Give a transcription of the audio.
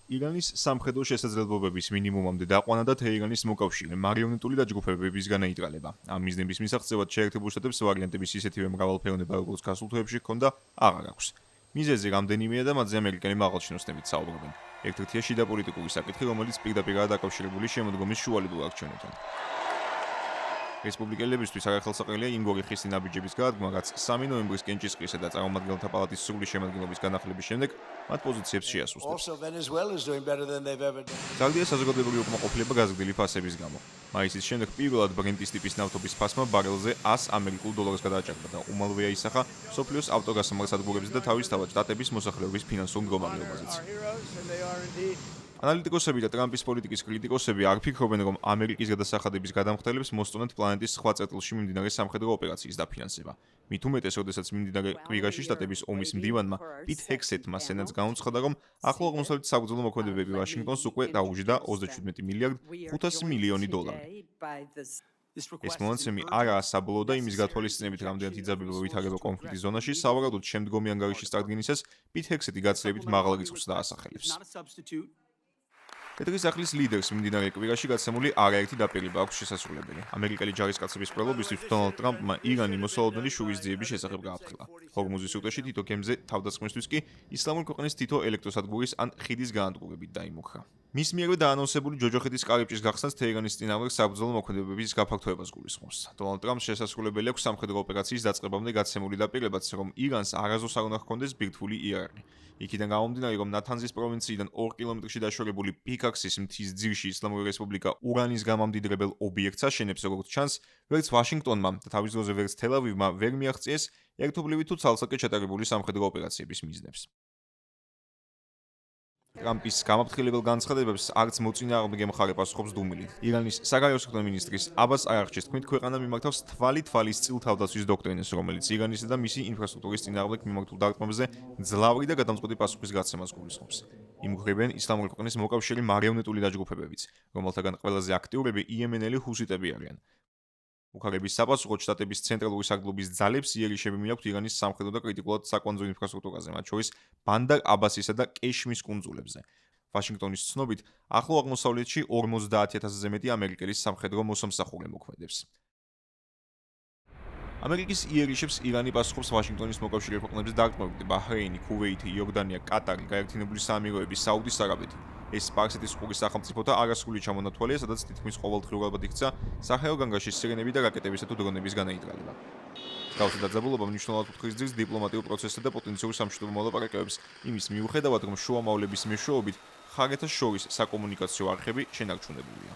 ირანის სამხედრო შესაძლებლობების მინიმუმამდე დაყვანა და თეირანის მოკავშირე მარიონეტული დაჯგუფებებისგან ეიტრალება. ამ მიზნების მისაღწევად შეერთებულ შტატებს ვარიანტების ისეთივე მრავალფეროვნება, როგორც გასულ თვეებში ჰქონდა, აღარ აქვს. მიზეზი რამდენიმეა და მათზე ამერიკელი მაღალჩინოსნებით საუბრობენ. ერთ-ერთია შიდა პოლიტიკური საკითხი, რომელიც პირდაპირაა დაკავშირებული შემოდგომის შუალედურ არჩევნებთან. რესპუბლიკელებისთვის არახელსაყრელია იმგვარი ხის ნაბიჯების გადადგმა, რაც 3 ნოემბრის კენჭისყრისა და წარმომადგენელთა პალატის სრული შემადგენლობის განახლების შემდეგ მათ პოზიციებს შეასუსტებს. გრძელია საზოგადოებრივი უკმაყოფილება გაზრდილი ფასების გამო. მაისის შემდეგ პირველად ბრენტის ტიპის ნავთობის ფასმა ბარელზე 100 ამერიკულ დოლარს გადააჭარბა და უმალვეა ისახა მსოფლიოს ავტოგასამართ სადგურებზე და თავისთავად შტატების მოსახლეობის ფინანსურ მდგომარეობაზეც. ანალიტიკოსები და ტრამპის პოლიტიკის კრიტიკოსები არ ფიქრობენ, რომ ამერიკის გადასახადების გადამხდელებს მოსწონათ პლანეტის სხვა წერტილში მიმდინარე სამხედრო ოპერაციის დაფინანსება. მით უმეტეს, როდესაც მიმდინარე კვირაში შტატების ომის მდივანმა პიტ ჰექსეტმა სენატს გაუნცხადა, რომ ახლო აღმოსავლეთის საბრძოლო მოქმედებები ვაშინგტონს უკვე დაუჯდა 37 მილიარდ 500 მილიონი დოლარი. ეს მონაცემი არაა საბოლოო და იმის გათვალისწინებით, რამდენად იძაბება ვითარება კონფლიქტის ზონაში, სავარაუდოდ შემდგომი ანგარიშის წარდგენისას პიტ ჰექსეტი გაცილებით მაღალ რიცხვს დაასახელებს. პეტრის ახლის ლიდერს მიმდინარე კვირაში გაცემული არაერთი დაპირება აქვს შესასრულებელი. ამერიკელი ჯარისკაცების მკვლელობისთვის დონალდ ტრამპმა ირანი მოსალოდნელი შურისძიების შესახებ გააფრთხილა. ჰორმუზის უტყეში თითო გემზე თავდასხმისთვის კი ისლამური ქვეყნის თითო ელექტროსადგურის ან ხიდის გაანადგურებით დაიმუქრა. მის მიერვე დაანონსებული ჯოჯოხეთის კარიბჭის გახსნას თეირანის წინააღმდეგ საბრძოლო მოქმედებების გაფართოებას გულისხმობს. დონალდ ტრამპს შესასრულებელი აქვს სამხედრო ოპერაციის დაწყებამდე გაცემული დაპირებაც, რომ ირანს არასდროს არ უნდა ჰქონდეს ბირთვული იარაღი. იქიდან გამომდინარე, რომ ნათანზის პროვინციიდან 2 კილომეტრში დაშორებული პიკაქსის მთის ძირში ისლამური რესპუბლიკა ურანის გამამდიდრებელ ობიექტს აშენებს, როგორც ჩანს, ვერც ვაშინგტონმა და თავის დროზე ვერც თელ-ავივმა ვერ მიაღწიეს ერთობლივი თუ ცალსაკე ჩატარებული სამხედრო ოპერაციების მიზნებს. ტრამპის გამაფრთხილებელ განცხადებებს არც მოწინააღმდეგე მხარე პასუხობს დუმილით. ირანის საგარეო საქმეთა მინისტრის აბას არაღჩის თქმით, ქვეყანა მიმართავს თვალის წილ თავდაცვის დოქტრინას, რომელიც ირანისა და მისი ინფრასტრუქტურის წინააღმდეგ მიმართულ დარტყმებზე ძლავრი და გადამწყვეტი პასუხის გაცემას გულისხმობს. იმუქრებიან ისლამური ქვეყნის მოკავშირე მარიონეტული დაჯგუფებებიც, რომელთაგან ყველაზე აქტიურები იემენელი ჰუსიტები არიან. უქარების საპასუხოდ შტატების ცენტრალური საგლობის ძალებს იერიშები მიაქვთ ირანის სამხედრო და კრიტიკულად საკვანძო ინფრასტრუქტურაზე, მათ შორის ბანდარ აბასისა და კეშმის კუნძულებზე. ვაშინგტონის ცნობით, ახლო აღმოსავლეთში 50,000-ზე მეტი ამერიკელის სამხედრო მოსამსახურე მოქმედებს. ამერიკის იერიშებს ირანი პასუხობს ვაშინგტონის მოკავშირე ქვეყნების დარტყმებით: ბაჰრეინი, ქუვეითი, იორდანია, კატარი, გაერთიანებული საამიროები, საუდის არაბეთი. ეს სპარსეთის ყურის სახელმწიფოთა არასრული ჩამონათვალია, სადაც თითქმის ყოველდღიურად იქცა სახეო განგაშის სირენები და რაკეტებისა თუ დრონების განეიტრალება. მსგავსი დაძაბულობა მნიშვნელოვნად უთხრის ძირს დიპლომატიურ პროცესსა და პოტენციურ სამშვიდობო მოლაპარაკებებს, იმის მიუხედავად, რომ შუამავლების მეშვეობით მხარეთა შორის საკომუნიკაციო არხები შენარჩუნებულია.